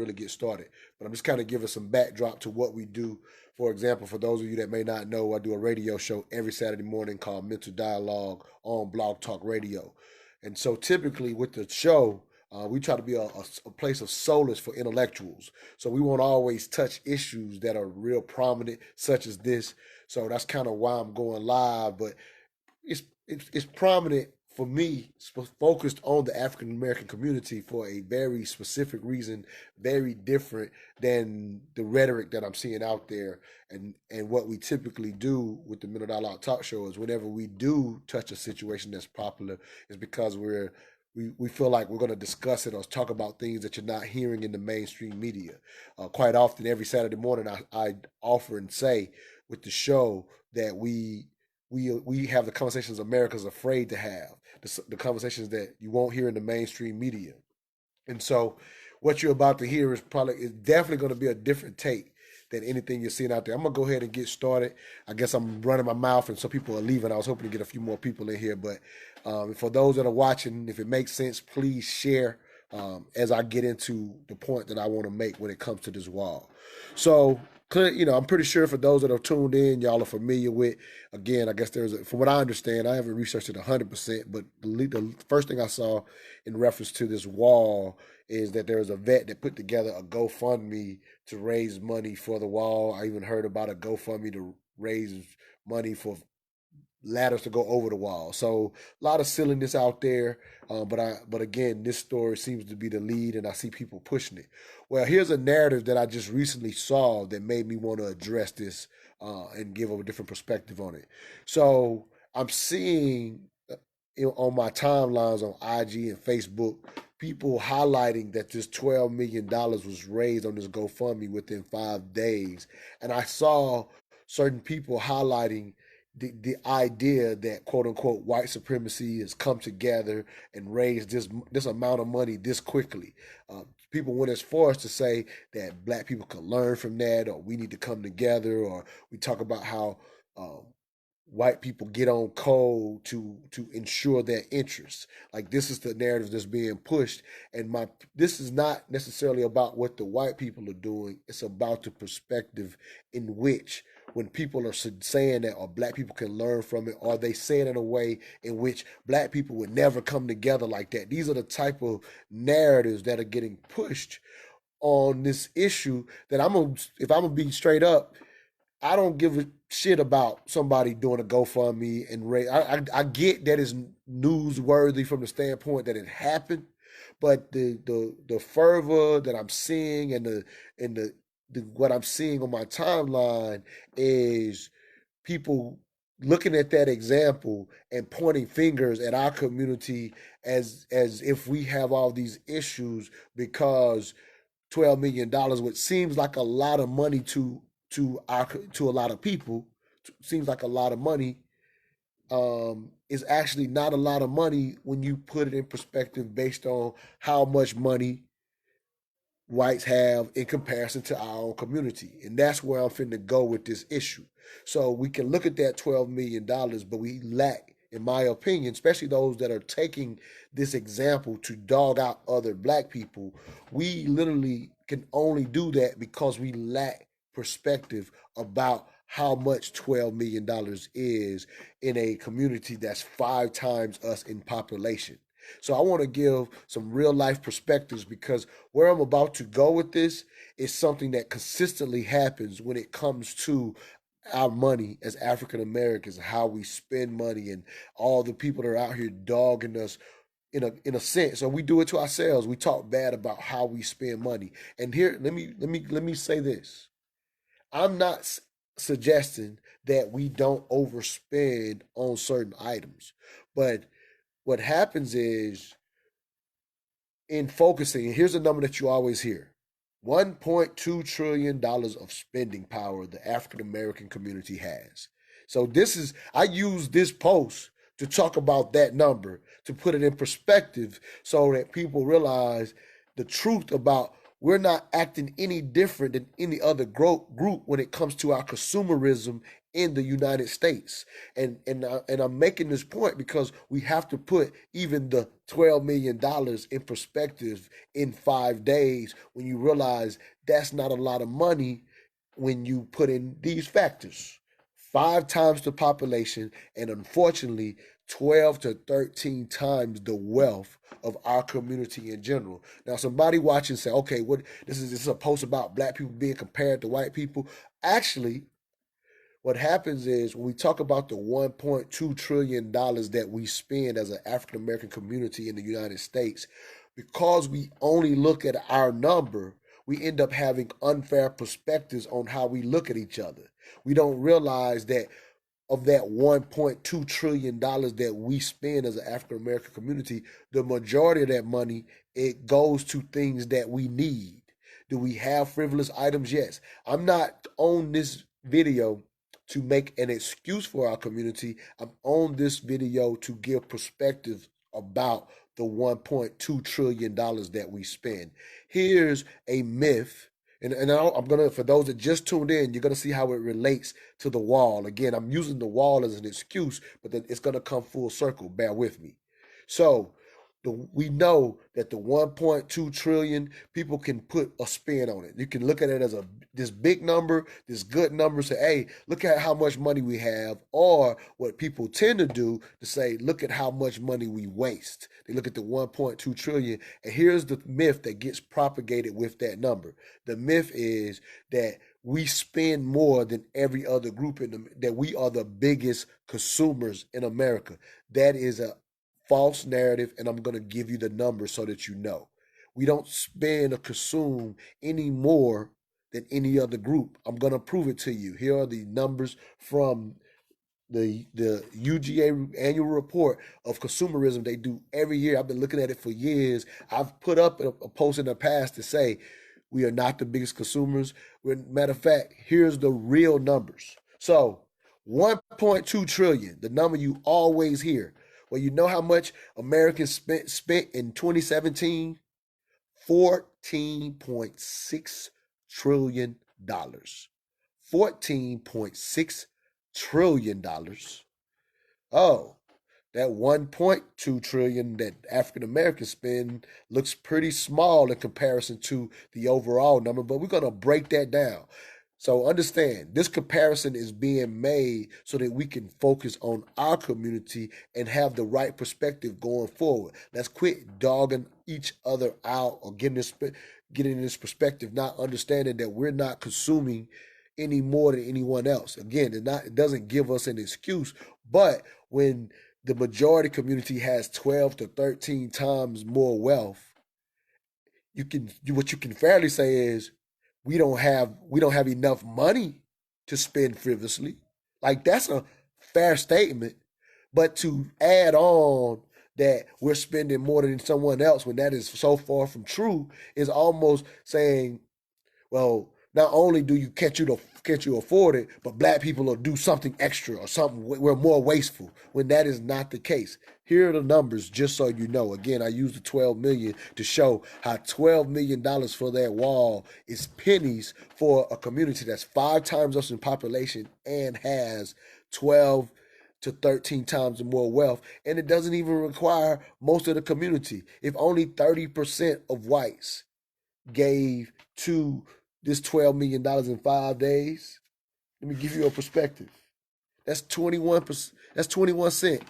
really get started. But I'm just kind of giving some backdrop to what we do. For example, for those of you that may not know, I do a radio show every Saturday morning called Mental Dialogue on Blog Talk Radio. And so typically with the show, we try to be a place of solace for intellectuals. So we won't always touch issues that are real prominent, such as this. So that's kind of why I'm going live. But it's prominent for me, focused on the African American community for a very specific reason, very different than the rhetoric that I'm seeing out there. And what we typically do with the Mental Dialogue Talk Show is whenever we do touch a situation that's popular, is because we feel like we're going to discuss it or talk about things that you're not hearing in the mainstream media. Quite often, every Saturday morning, I offer and say with the show that we have the conversations America's afraid to have, the conversations that you won't hear in the mainstream media. And so what you're about to hear is definitely going to be a different take than anything you're seeing out there. I'm going to go ahead and get started. I guess I'm running my mouth and so people are leaving. I was hoping to get a few more people in here. But for those that are watching, if it makes sense, please share as I get into the point that I want to make when it comes to this wall. So, I'm pretty sure for those that are tuned in, y'all are familiar with. Again, I guess from what I understand, I haven't researched it 100%, but the first thing I saw in reference to this wall is that there was a vet that put together a GoFundMe to raise money for the wall. I even heard about a GoFundMe to raise money for ladders to go over the wall. So a lot of silliness out there, but again, this story seems to be the lead, and I see people pushing it. Well, here's a narrative that I just recently saw that made me want to address this and give a different perspective on it. So I'm seeing on my timelines on IG and Facebook people highlighting that this $12 million was raised on this GoFundMe within 5 days, and I saw certain people highlighting the idea that quote unquote white supremacy has come together and raised this amount of money this quickly. People went as far as to say that black people can learn from that, or we need to come together, or we talk about how white people get on code to ensure their interests. Like, this is the narrative that's being pushed, and this is not necessarily about what the white people are doing. It's about the perspective in which, when people are saying that, or black people can learn from it, or they say it in a way in which black people would never come together like that. These are the type of narratives that are getting pushed on this issue that if I'm gonna be straight up, I don't give a shit about somebody doing a GoFundMe and raise. I get that it's newsworthy from the standpoint that it happened, but the fervor that I'm seeing and the what I'm seeing on my timeline is people looking at that example and pointing fingers at our community as if we have all these issues because $12 million, which seems like a lot of money to a lot of people, seems like a lot of money, is actually not a lot of money when you put it in perspective based on how much money whites have in comparison to our own community. And that's where I'm finna go with this issue. So we can look at that $12 million, but we lack, in my opinion, especially those that are taking this example to dog out other black people, we literally can only do that because we lack perspective about how much $12 million is in a community that's 5 times us in population. So I want to give some real life perspectives, because where I'm about to go with this is something that consistently happens when it comes to our money as African Americans, how we spend money, and all the people that are out here dogging us in a sense. So we do it to ourselves. We talk bad about how we spend money. And here, let me say this. I'm not suggesting that we don't overspend on certain items, but what happens is, in focusing, and here's a number that you always hear: $1.2 trillion of spending power the African American community has. So I use this post to talk about that number, to put it in perspective so that people realize the truth about we're not acting any different than any other group when it comes to our consumerism in the United States. And I'm making this point because we have to put even the $12 million in perspective in 5 days when you realize that's not a lot of money when you put in these factors. 5 times the population, and unfortunately, 12 to 13 times the wealth of our community in general. Now, somebody watching say, okay, what this is a post about black people being compared to white people. Actually, what happens is when we talk about the $1.2 trillion that we spend as an African American community in the United States, because we only look at our number, we end up having unfair perspectives on how we look at each other. We don't realize that of that $1.2 trillion that we spend as an African American community, the majority of that money, it goes to things that we need. Do we have frivolous items? Yes. I'm not on this video to make an excuse for our community. I'm on this video to give perspective about the $1.2 trillion that we spend. Here's a myth. And I'm going to, for those that just tuned in, you're going to see how it relates to the wall. Again, I'm using the wall as an excuse, but then it's going to come full circle. Bear with me. So, we know that the 1.2 trillion, people can put a spin on it. You can look at it as this big number, this good number, say, hey, look at how much money we have. Or what people tend to do to say, look at how much money we waste. They look at the 1.2 trillion, and here's the myth that gets propagated with that number. The myth is that we spend more than every other group that we are the biggest consumers in America. That is a false narrative, and I'm going to give you the numbers so that you know. We don't spend or consume any more than any other group. I'm going to prove it to you. Here are the numbers from the UGA annual report of consumerism they do every year. I've been looking at it for years. I've put up a post in the past to say we are not the biggest consumers. Matter of fact, here's the real numbers. So 1.2 trillion, the number you always hear. Well, you know how much Americans spent in 2017? $14.6 trillion. $14.6 trillion. Oh, that 1.2 trillion that African Americans spend looks pretty small in comparison to the overall number, but we're going to break that down. So understand, this comparison is being made so that we can focus on our community and have the right perspective going forward. Let's quit dogging each other out or getting this perspective, not understanding that we're not consuming any more than anyone else. Again, it doesn't give us an excuse, but when the majority community has 12 to 13 times more wealth, what you can fairly say is we don't have enough money to spend frivolously. Like, that's a fair statement. But to add on that we're spending more than someone else when that is so far from true is almost saying, well, not only can't you afford it, but black people will do something extra or something. We're more wasteful when that is not the case. Here are the numbers, just so you know. Again, I used the 12 million to show how $12 million for that wall is pennies for a community that's 5 times us in population and has 12 to 13 times more wealth, and it doesn't even require most of the community. If only 30% of whites gave to this $12 million in 5 days, let me give you a perspective. That's 21%. That's 21 cents.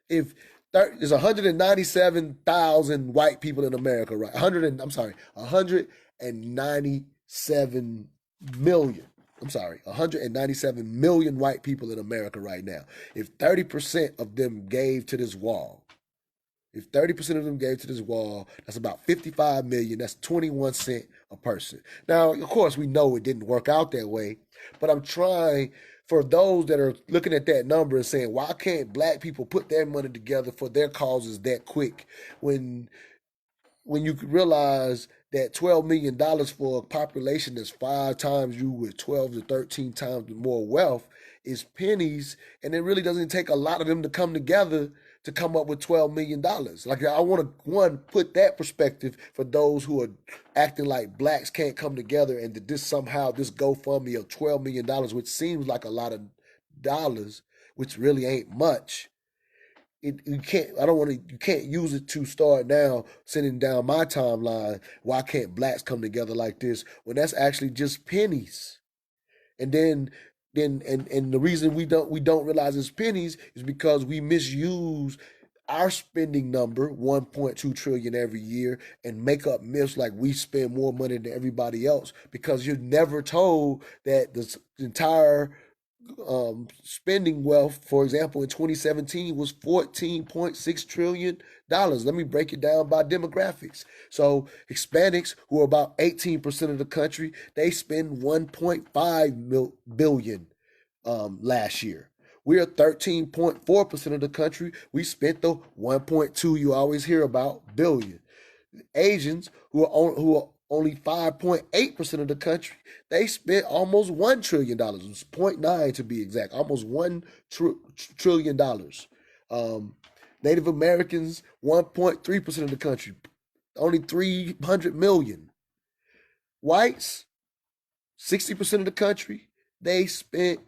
If there's 197,000 white people in America, right? 197 million. 197 million white people in America right now. If 30% of them gave to this wall, that's about 55 million. That's 21 cents a person. Now, of course, we know it didn't work out that way, but I'm trying for those that are looking at that number and saying, why can't black people put their money together for their causes that quick? When you realize that $12 million for a population that's 5 times you with 12 to 13 times more wealth is pennies, and it really doesn't take a lot of them to come together to come up with $12 million. Like I want to one put that perspective for those who are acting like blacks can't come together and that this GoFundMe of $12 million, which seems like a lot of dollars, which really ain't much. You can't. I don't want to. You can't use it to start now sending down my timeline. Why can't blacks come together like this when that's actually just pennies? And and the reason we don't realize it's pennies is because we misuse our spending number 1.2 trillion every year and make up myths like we spend more money than everybody else because you're never told that the entire spending wealth, for example, in 2017 was $14.6 trillion. Let me break it down by demographics. So Hispanics, who are about 18% of the country, they spend 1.5 billion last year. We are 13.4% of the country. We spent the 1.2 you always hear about billion. Asians, who are only 5.8% of the country, they spent almost $1 trillion, 0.9 to be exact, almost $1 trillion. Native Americans, 1.3% of the country, only 300 million. Whites, 60% of the country, they spent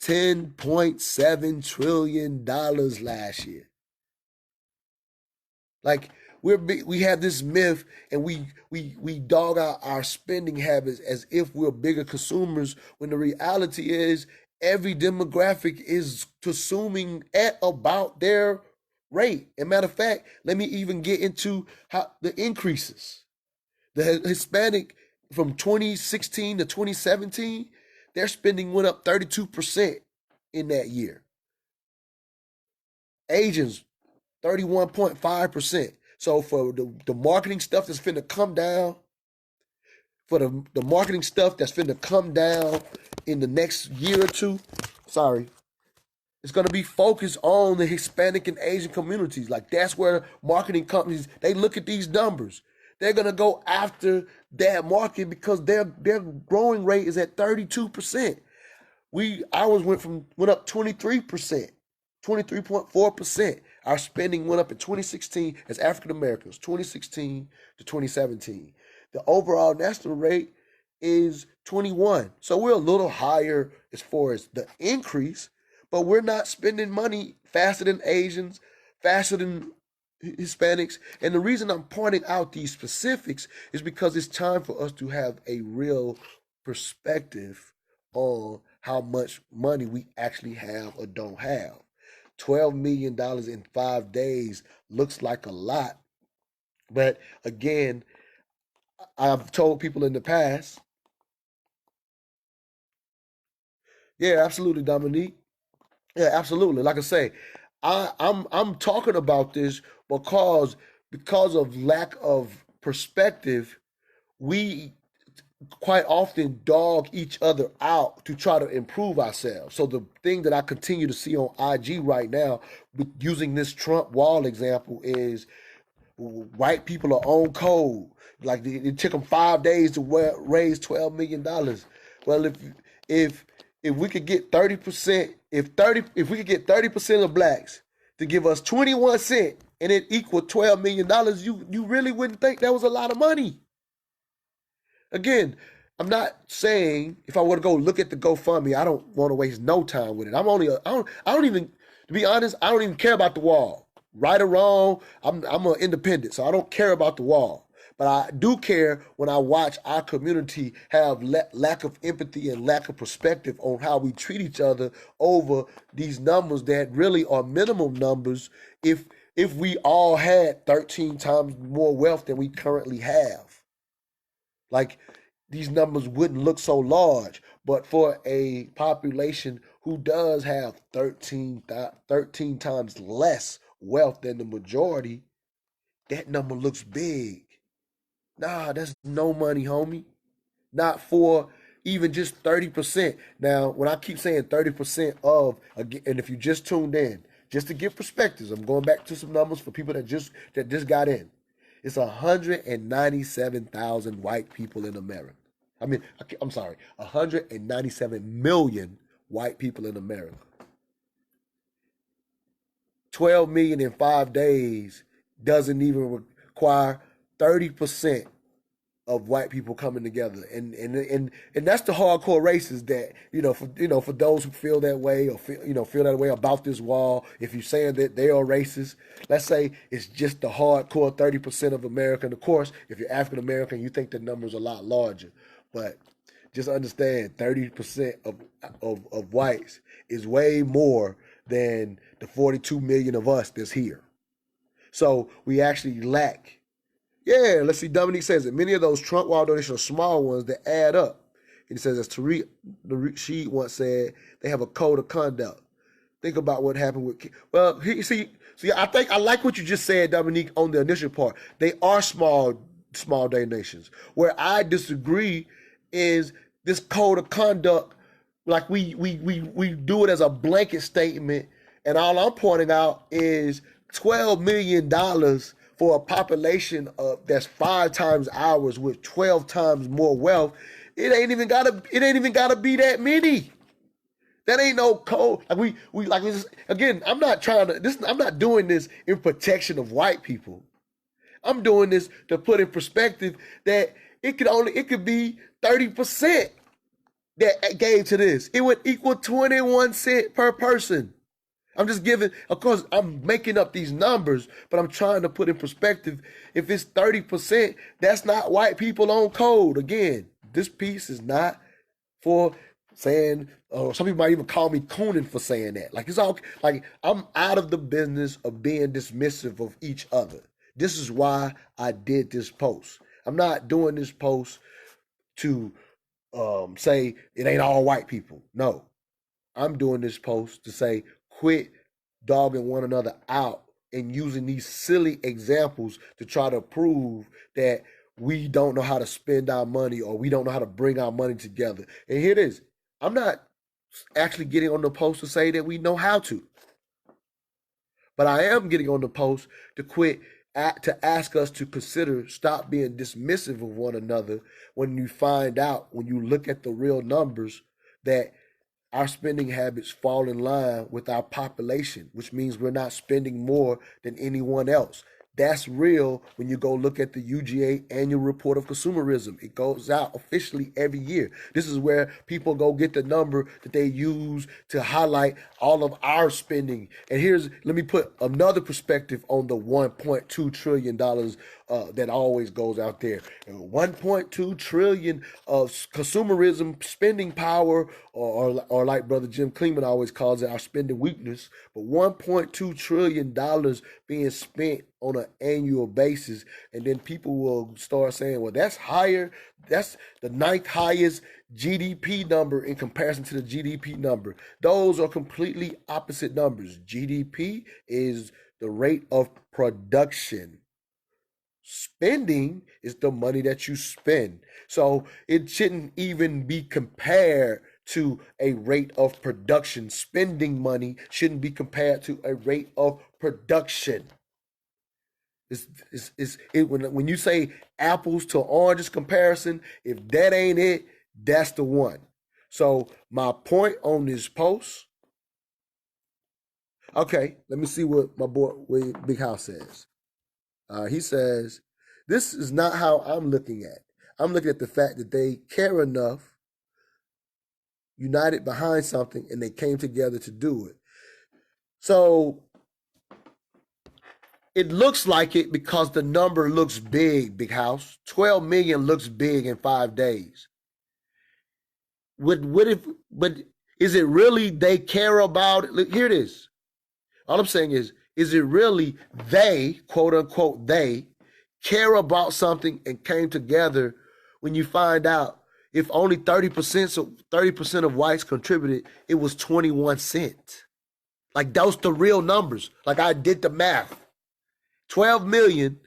$10.7 trillion last year. Like we have this myth, and we dog out our spending habits as if we're bigger consumers. When the reality is, every demographic is consuming at about their rate. And matter of fact, let me even get into how the increases. The Hispanic from 2016 to 2017, their spending went up 32% in that year. Asians, 31.5%. So for the marketing stuff that's finna come down, for the marketing stuff that's finna come down in the next year or two, it's gonna be focused on the Hispanic and Asian communities. Like that's where marketing companies, they look at these numbers. They're gonna go after that market because their growing rate is at 32%. Ours went up 23%. 23.4%. Our spending went up in 2016 as African Americans, 2016 to 2017. The overall national rate is 21. So we're a little higher as far as the increase, but we're not spending money faster than Asians, faster than Hispanics. And the reason I'm pointing out these specifics is because it's time for us to have a real perspective on how much money we actually have or don't have. $12 million in 5 days looks like a lot. But again, I've told people in the past, yeah, absolutely, Dominique. Yeah, absolutely. Like I say, I'm talking about this because of lack of perspective, we quite often dog each other out to try to improve ourselves. So the thing that I continue to see on IG right now, using this Trump wall example, is white people are on code. Like it took them 5 days to raise $12 million. Well, if if we could get 30%, if we could get 30% of blacks to give us 21 cents and it equaled $12 million, you really wouldn't think that was a lot of money. Again, I'm not saying if I were to go look at the GoFundMe, I don't want to waste no time with it. I don't even, to be honest, I don't even care about the wall. Right or wrong, I'm an independent, so I don't care about the wall. But I do care when I watch our community have lack of empathy and lack of perspective on how we treat each other over these numbers that really are minimum numbers if we all had 13 times more wealth than we currently have. Like these numbers wouldn't look so large, but for a population who does have 13 times less wealth than the majority, that number looks big. Nah, that's no money, homie. Not for even just 30%. Now, when I keep saying 30% of, and if you just tuned in, just to get perspectives, I'm going back to some numbers for people that just got in. It's 197,000 white people in America. I'm sorry, 197 million white people in America. 12 million in 5 days doesn't even require 30% of white people coming together, and that's the hardcore racists that for those who feel that way or feel that way about this wall. If you're saying that they are racist, let's say it's just the hardcore 30% of America. And of course, if you're African American, you think the number's a lot larger, but just understand 30% of whites is way more than the 42 million of us that's here. So we actually lack. Yeah, let's see. Dominique says that many of those Trump wall donations are small ones that add up. And he says, as Tariq Sheed once said, they have a code of conduct. Think about what happened with. Well, see, I think I like what you just said, Dominique, on the initial part. They are small donations. Where I disagree is this code of conduct. Like we do it as a blanket statement, and all I'm pointing out is $12 million for a population that's 5 times ours with 12 times more wealth. It ain't even gotta be that many. That ain't no code. Again, I'm not doing this in protection of white people. I'm doing this to put in perspective that it could be 30% that gave to this. It would equal 21 cents per person. I'm just giving, of course, I'm making up these numbers, but I'm trying to put in perspective. If it's 30%, that's not white people on code. Again, this piece is not for saying, some people might even call me cooning for saying that. Like, it's all, like, I'm out of the business of being dismissive of each other. This is why I did this post. I'm not doing this post to say it ain't all white people. No, I'm doing this post to say quit dogging one another out and using these silly examples to try to prove that we don't know how to spend our money or we don't know how to bring our money together. And here it is. I'm not actually getting on the post to say that we know how to. But I am getting on the post to to ask us to stop being dismissive of one another when you look at the real numbers, that our spending habits fall in line with our population, which means we're not spending more than anyone else. That's real when you go look at the UGA annual report of consumerism. It goes out officially every year. This is where people go get the number that they use to highlight all of our spending. And let me put another perspective on the $1.2 trillion that always goes out there. And $1.2 trillion of consumerism spending power, or like Brother Jim Kleeman always calls it, our spending weakness. But $1.2 trillion being spent on an annual basis, and then people will start saying, well, that's higher. That's the 9th highest GDP number in comparison to the GDP number. Those are completely opposite numbers. GDP is the rate of production. Spending is the money that you spend. So it shouldn't even be compared to a rate of production. Spending money shouldn't be compared to a rate of production. When you say apples to oranges comparison, if that ain't it, that's the one. So my point on this post, okay, let me see what my boy Big House says. He says, this is not how I'm looking at. I'm looking at the fact that they care enough, united behind something, and they came together to do it. So it looks like it because the number looks big, Big House. 12 million looks big in 5 days. But is it really they care about it? Look, here it is. All I'm saying is it really they, quote unquote, they care about something and came together when you find out if only 30% of whites contributed, it was 21 cents. Like, those the real numbers. Like, I did the math. 12 million,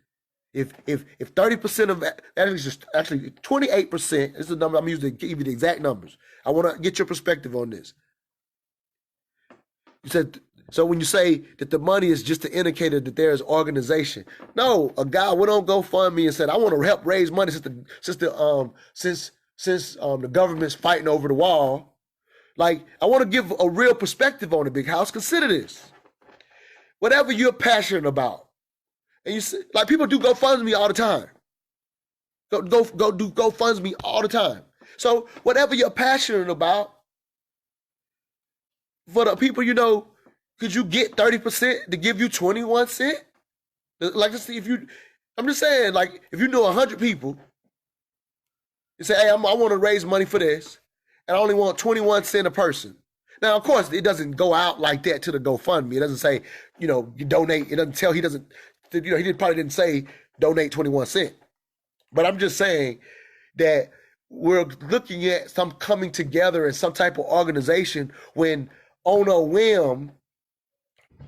if 30% of that is actually 28%, is the number I'm using to give you the exact numbers. I want to get your perspective on this. You said, so when you say that the money is just an indicator that there is organization. No, a guy went on GoFundMe and said, I want to help raise money since the government's fighting over the wall. Like, I want to give a real perspective on it, Big House. Consider this. whatever you're passionate about, and you see, like people do GoFundMe all the time. Go do GoFundMe all the time. So whatever you're passionate about, for the people, could you get 30% to give you 21 cents? Like, let's see, I'm just saying, like, if you know 100 people, you say, hey, I want to raise money for this, and I only want 21 cents a person. Now, of course, it doesn't go out like that to the GoFundMe. It doesn't say, you donate. It doesn't tell, he probably didn't say donate 21 cents. But I'm just saying that we're looking at some coming together in some type of organization when on a whim,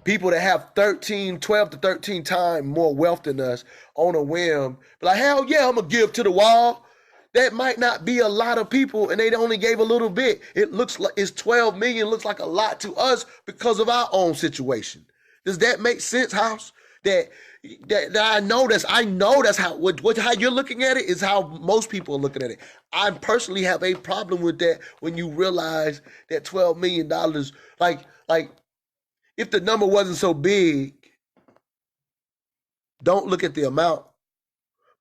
people that have 12 to 13 times more wealth than us on a whim, like, hell yeah, I'm going to give to the wall. That might not be a lot of people, and they only gave a little bit. It looks like it's 12 million, looks like a lot to us because of our own situation. Does that make sense, House? That I know that's how you're looking at it is how most people are looking at it. I personally have a problem with that when you realize that $12 million, like if the number wasn't so big, don't look at the amount,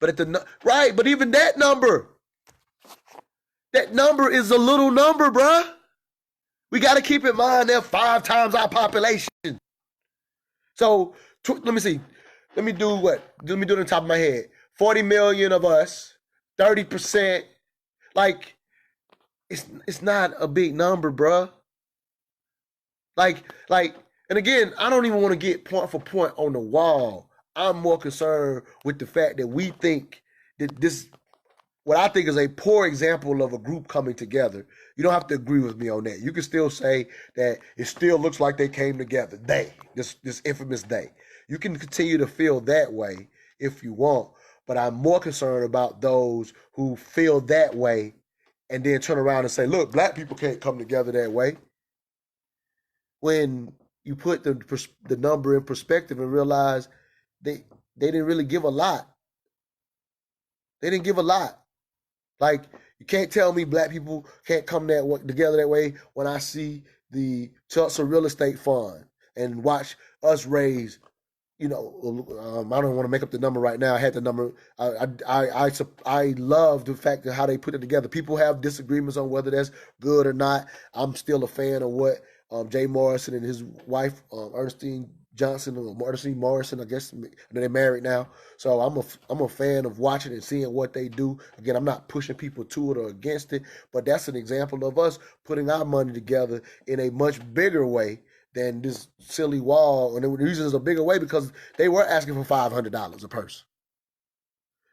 but but even that number is a little number, bruh. We got to keep in mind they're 5 times our population. So let me see. Let me do it on the top of my head. 40 million of us, 30%. Like, it's not a big number, bruh. Like, and again, I don't even want to get point for point on the wall. I'm more concerned with the fact that we think that this, what I think is a poor example of a group coming together. You don't have to agree with me on that. You can still say that it still looks like they came together. This infamous they. You can continue to feel that way if you want, but I'm more concerned about those who feel that way and then turn around and say, look, black people can't come together that way. When you put the number in perspective and realize they didn't really give a lot. They didn't give a lot. Like, you can't tell me black people can't come together that way when I see the Tulsa Real Estate Fund and watch us raise, I don't want to make up the number right now. I had the number. I love the fact that how they put it together. People have disagreements on whether that's good or not. I'm still a fan of what Jay Morrison and his wife, Ernestine Johnson, or Ernestine Morrison, I guess, and they're married now. So I'm a fan of watching and seeing what they do. Again, I'm not pushing people to it or against it, but that's an example of us putting our money together in a much bigger way than this silly wall. And the reason it's a bigger way because they were asking for $500 a person.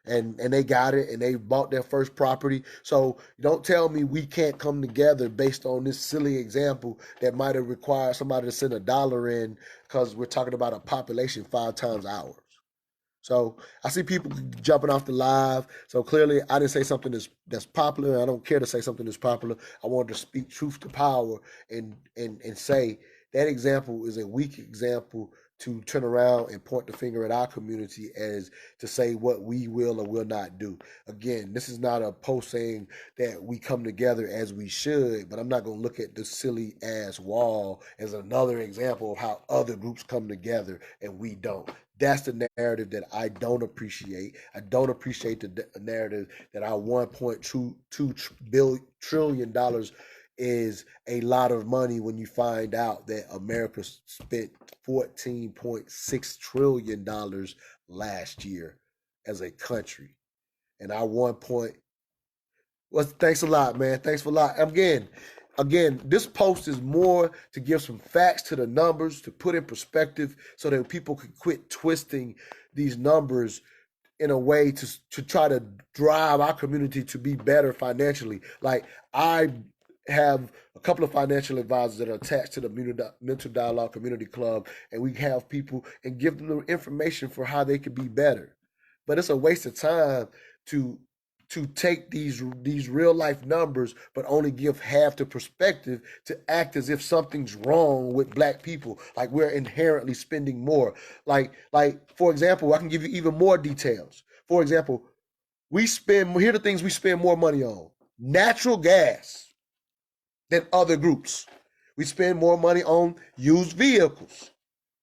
And they got it, and they bought their first property. So don't tell me we can't come together based on this silly example that might have required somebody to send $1 in because we're talking about a population 5 times ours. So I see people jumping off the live. So clearly I didn't say something that's popular. I don't care to say something that's popular. I wanted to speak truth to power and say that example is a weak example to turn around and point the finger at our community as to say what we will or will not do. Again, this is not a post saying that we come together as we should, but I'm not going to look at this silly ass wall as another example of how other groups come together and we don't. That's the narrative that I don't appreciate. I don't appreciate the narrative that our $1.2 trillion is a lot of money when you find out that America spent $14.6 trillion last year as a country. And our thanks a lot, man. Thanks a lot. Again, this post is more to give some facts to the numbers, to put in perspective so that people can quit twisting these numbers in a way to try to drive our community to be better financially. Like, I have a couple of financial advisors that are attached to the Mental Dialogue Community Club, and we have people and give them the information for how they could be better. But it's a waste of time to take these real life numbers but only give half the perspective, to act as if something's wrong with black people, like we're inherently spending more. Like for example, I can give you even more details. For example, here are the things we spend more money on: natural gas than other groups. We spend more money on used vehicles.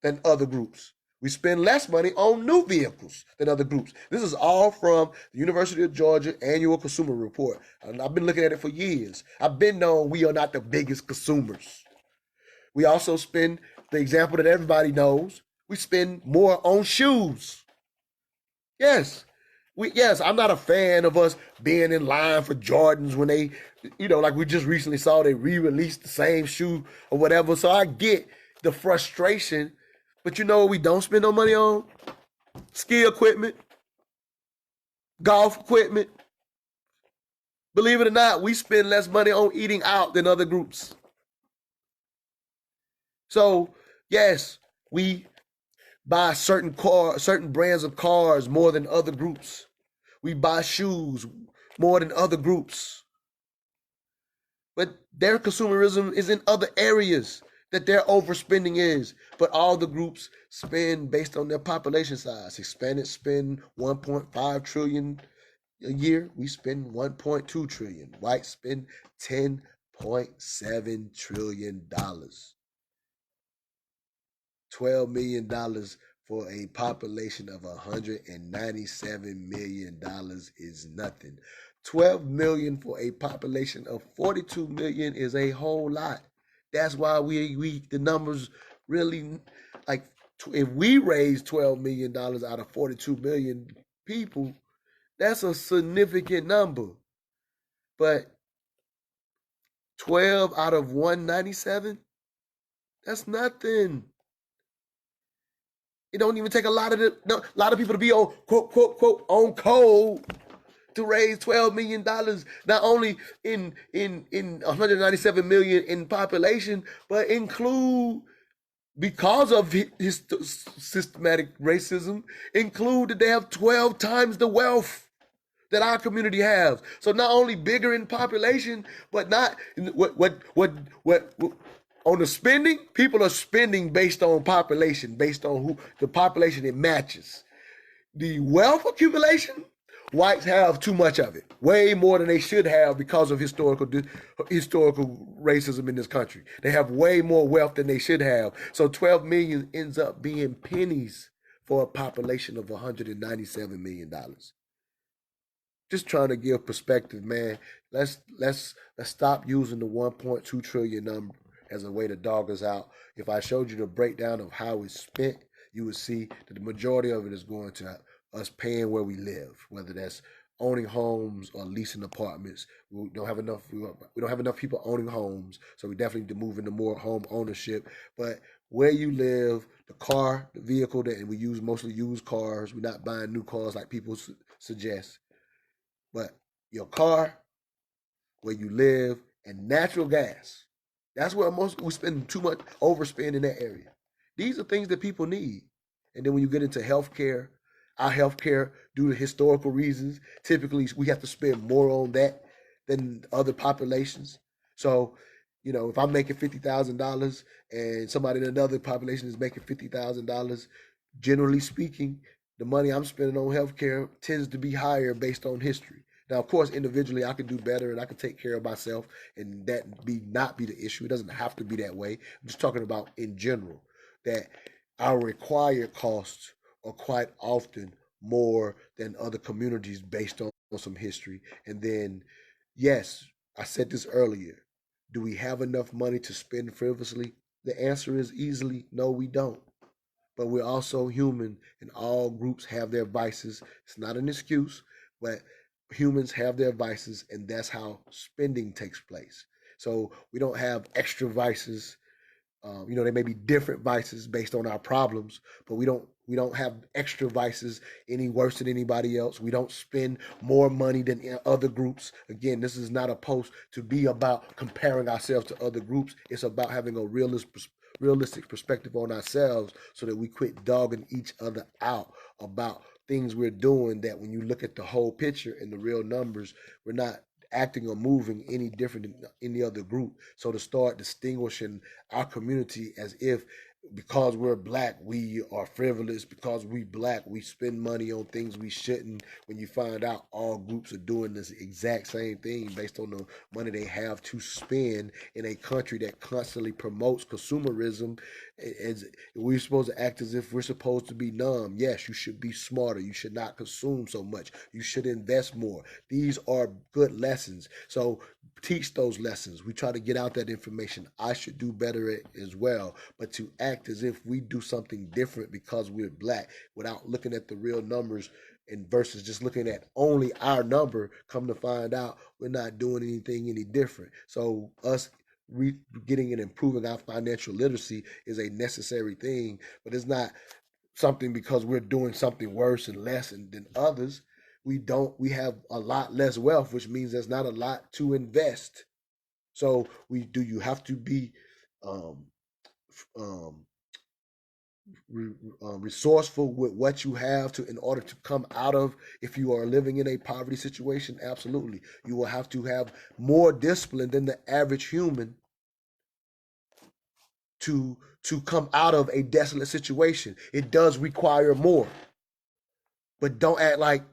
than other groups. We spend less money on new vehicles than other groups. This is all from the University of Georgia Annual Consumer Report. And I've been looking at it for years. I've been known we are not the biggest consumers. We also spend, the example that everybody knows, we spend more on shoes. Yes. I'm not a fan of us being in line for Jordans when they, like we just recently saw they re-released the same shoe or whatever. So I get the frustration, but you know what we don't spend no money on? Ski equipment, golf equipment. Believe it or not, we spend less money on eating out than other groups. So yes, we buy certain brands of cars more than other groups. We buy shoes more than other groups. But their consumerism is in other areas that their overspending is. But all the groups spend based on their population size. Hispanics spend 1.5 trillion a year. We spend 1.2 trillion. Whites spend $10.7 trillion. $12 million for a population of $197 million is nothing. 12 million for a population of 42 million is a whole lot. That's why the numbers really, like, if we raise $12 million out of 42 million people, that's a significant number. But 12 out of 197, that's nothing. It don't even take a lot of people to be on quote on code to raise $12 million. Not only in 197 million in population, but include, because of his systematic racism, include that they have 12 times the wealth that our community has. So not only bigger in population, but not what on the spending, people are spending based on population, based on who the population it matches. The wealth accumulation, whites have too much of it, way more than they should have because of historical racism in this country. They have way more wealth than they should have. So 12 million ends up being pennies for a population of $197 million. Just trying to give perspective, man. Let's stop using the 1.2 trillion number as a way to dog us out. If I showed you the breakdown of how it's spent, you would see that the majority of it is going to us paying where we live, whether that's owning homes or leasing apartments. We don't have enough people owning homes, so we definitely need to move into more home ownership. But where you live, the vehicle that we use, mostly used cars. We're not buying new cars like people suggest. But your car, where you live, and natural gas. That's where we spend too much overspend in that area. These are things that people need. And then when you get into healthcare, our healthcare, due to historical reasons, typically we have to spend more on that than other populations. So, if I'm making $50,000 and somebody in another population is making $50,000, generally speaking, the money I'm spending on healthcare tends to be higher based on history. Now, of course, individually, I could do better and I could take care of myself, and that not be the issue. It doesn't have to be that way. I'm just talking about in general that our required costs are quite often more than other communities based on some history. And then, yes, I said this earlier. Do we have enough money to spend frivolously? The answer is easily no, we don't. But we're also human, and all groups have their vices. It's not an excuse, but humans have their vices, and that's how spending takes place. So we don't have extra vices. There may be different vices based on our problems, but we don't have extra vices any worse than anybody else. We don't spend more money than other groups. Again, this is not a post to be about comparing ourselves to other groups. It's about having a realistic perspective on ourselves so that we quit dogging each other out about things we're doing, that when you look at the whole picture and the real numbers, we're not acting or moving any different than any other group. So to start distinguishing our community as if because we're black, we are frivolous. Because we black, we spend money on things we shouldn't. When you find out all groups are doing this exact same thing based on the money they have to spend in a country that constantly promotes consumerism, as we're supposed to act as if we're supposed to be numb. Yes, you should be smarter. You should not consume so much. You should invest more. These are good lessons. So teach those lessons. We try to get out that information. I should do better as well. But to act as if we do something different because we're black without looking at the real numbers and versus just looking at only our number, come to find out we're not doing anything any different. So us getting and improving our financial literacy is a necessary thing, but it's not something because we're doing something worse and less than others. We have a lot less wealth, which means there's not a lot to invest. So you have to be um, um, resourceful with what you have to in order to come out of. If you are living in a poverty situation, absolutely you will have to have more discipline than the average human to come out of a desolate situation. It does require more, but don't act like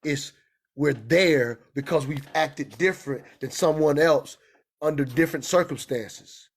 it's we're there because we've acted different than someone else under different circumstances.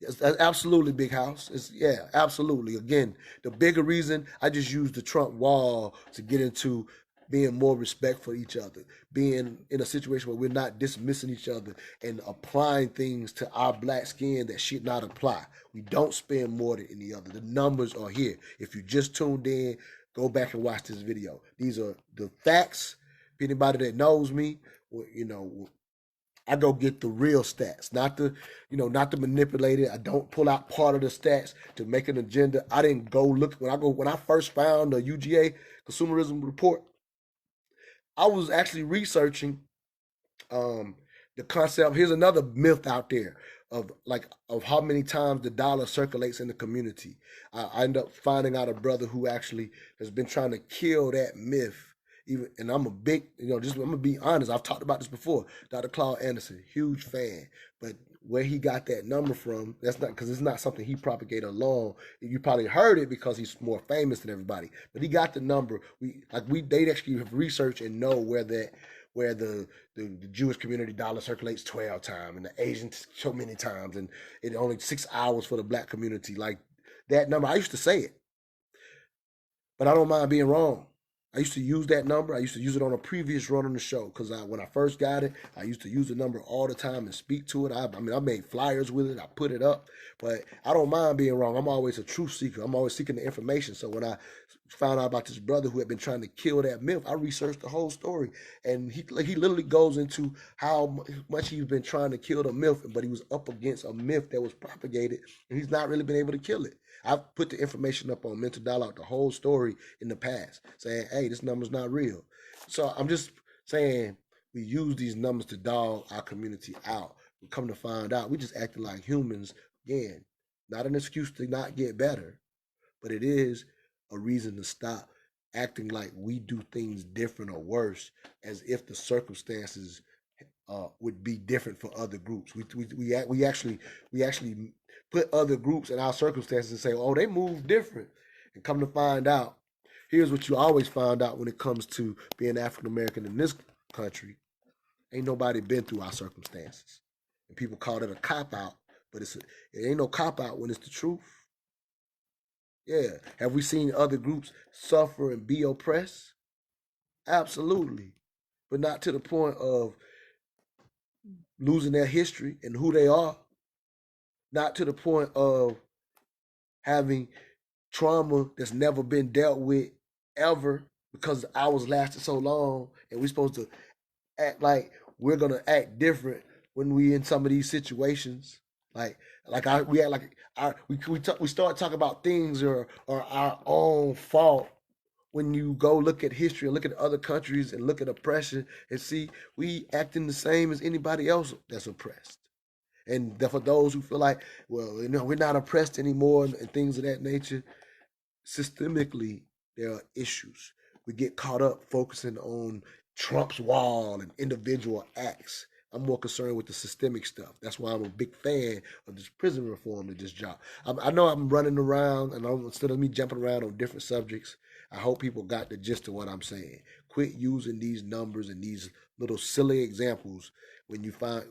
Yes, absolutely, big house. Yeah, absolutely. Again, the bigger reason I just use the Trump wall to get into being more respectful for each other, being in a situation where we're not dismissing each other and applying things to our black skin that should not apply. We don't spend more than any other. The numbers are here. If you just tuned in, go back and watch this video. These are the facts. If anybody that knows me, I go get the real stats, not the manipulated. I don't pull out part of the stats to make an agenda. I didn't go look when I first found the UGA consumerism report. I was actually researching um, the concept. Here's another myth out there of how many times the dollar circulates in the community. I end up finding out a brother who actually has been trying to kill that myth. Even and I'm a big, just I'm gonna be honest. I've talked about this before. Dr. Claude Anderson, huge fan, but where he got that number from, that's not because it's not something he propagated alone. You probably heard it because he's more famous than everybody, but he got the number. They actually have researched and know where the Jewish community dollar circulates 12 times and the Asian so many times, and it only 6 hours for the black community. Like that number, I used to say it, but I don't mind being wrong. I used to use that number. I used to use it on a previous run on the show because when I first got it, I used to use the number all the time and speak to it. I mean, I made flyers with it. I put it up, but I don't mind being wrong. I'm always a truth seeker. I'm always seeking the information. So when I found out about this brother who had been trying to kill that myth, I researched the whole story, and he literally goes into how much he's been trying to kill the myth, but he was up against a myth that was propagated, and he's not really been able to kill it. I've put the information up on Mental Dialogue, the whole story in the past, saying, hey, this number's not real. So I'm just saying we use these numbers to dog our community out. We come to find out we just acting like humans. Again, not an excuse to not get better, but it is a reason to stop acting like we do things different or worse as if the circumstances would be different for other groups. We actually put other groups in our circumstances and say, oh, they move different, and come to find out, here's what you always find out when it comes to being African American in this country: ain't nobody been through our circumstances, and people call it a cop out, but it ain't no cop out when it's the truth. Yeah, have we seen other groups suffer and be oppressed? Absolutely, but not to the point of losing their history and who they are, not to the point of having trauma that's never been dealt with ever because hours lasted so long, and we're supposed to act like we're gonna act different when we in some of these situations. We act like we start talking about things or our own fault when you go look at history and look at other countries and look at oppression and see we acting the same as anybody else that's oppressed. And for those who feel like, well, we're not oppressed anymore and things of that nature, systemically, there are issues. We get caught up focusing on Trump's wall and individual acts. I'm more concerned with the systemic stuff. That's why I'm a big fan of this prison reform that just dropped. I know I'm running around, and instead of me jumping around on different subjects, I hope people got the gist of what I'm saying. Quit using these numbers and these little silly examples when you find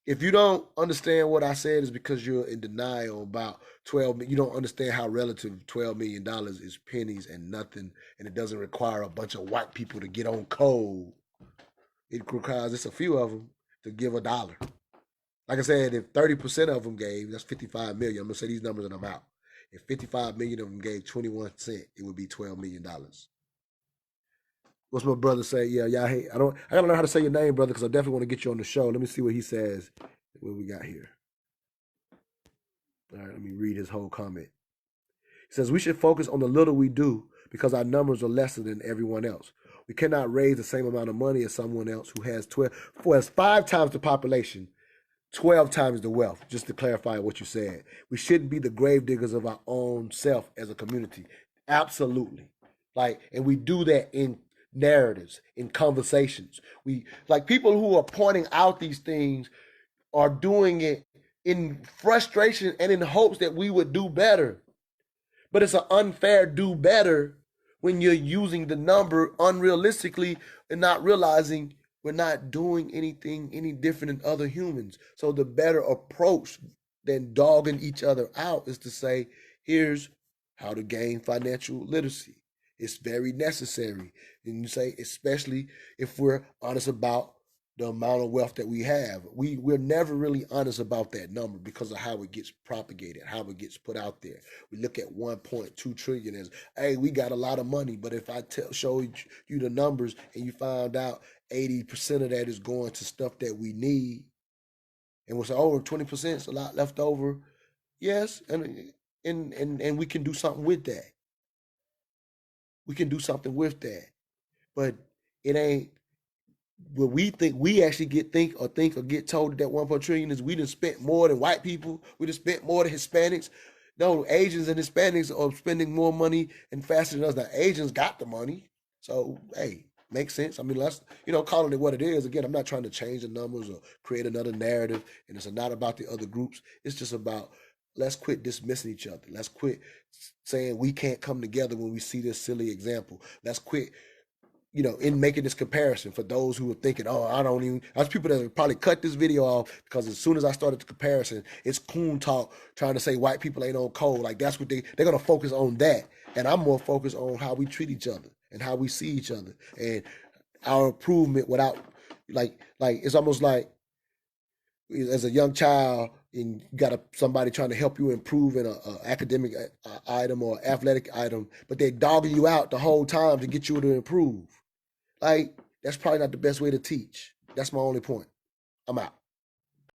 if you don't understand what I said, is because you're in denial about 12. You don't understand how relative $12 million is pennies and nothing, and it doesn't require a bunch of white people to get on code. It requires just a few of them to give $1. Like I said, if 30% of them gave, that's 55 million. I'm gonna say these numbers and I'm out. If 55 million of them gave 21 cents, it would be $12 million. What's my brother say? Yeah, y'all hate. I gotta learn how to say your name, brother, because I definitely want to get you on the show. Let me see what he says. What we got here. All right, let me read his whole comment. He says we should focus on the little we do because our numbers are lesser than everyone else. We cannot raise the same amount of money as someone else who has 5 times the population, 12 times the wealth. Just to clarify what you said, we shouldn't be the grave diggers of our own self as a community. Absolutely, and we do that in narratives, in conversations. We people who are pointing out these things are doing it in frustration and in hopes that we would do better. But it's an unfair do better when you're using the number unrealistically and not realizing we're not doing anything any different than other humans. So the better approach than dogging each other out is to say, here's how to gain financial literacy. It's very necessary. And you say, especially if we're honest about the amount of wealth that we have. We're never really honest about that number because of how it gets propagated, how it gets put out there. We look at 1.2 trillion as, hey, we got a lot of money. But if I show you the numbers and you find out 80% of that is going to stuff that we need, and we'll say, oh, 20% is a lot left over. Yes, and we can do something with that. We can do something with that. But it ain't what we think. We actually think or get told that 1 trillion is we done spent more than white people. We done spent more than Hispanics. No, Asians and Hispanics are spending more money and faster than us. Now, Asians got the money. So, hey, makes sense. I mean, let's, calling it what it is. Again, I'm not trying to change the numbers or create another narrative. And it's not about the other groups. It's just about, let's quit dismissing each other. Let's quit saying we can't come together when we see this silly example. Let's quit in making this comparison for those who are thinking, oh, there's people that have probably cut this video off because as soon as I started the comparison, it's coon talk trying to say white people ain't on code. Like that's what they're going to focus on that. And I'm more focused on how we treat each other and how we see each other and our improvement without it's almost like as a young child and you got somebody trying to help you improve in a academic item or athletic item, but they're dogging you out the whole time to get you to improve. That's probably not the best way to teach. That's my only point. I'm out.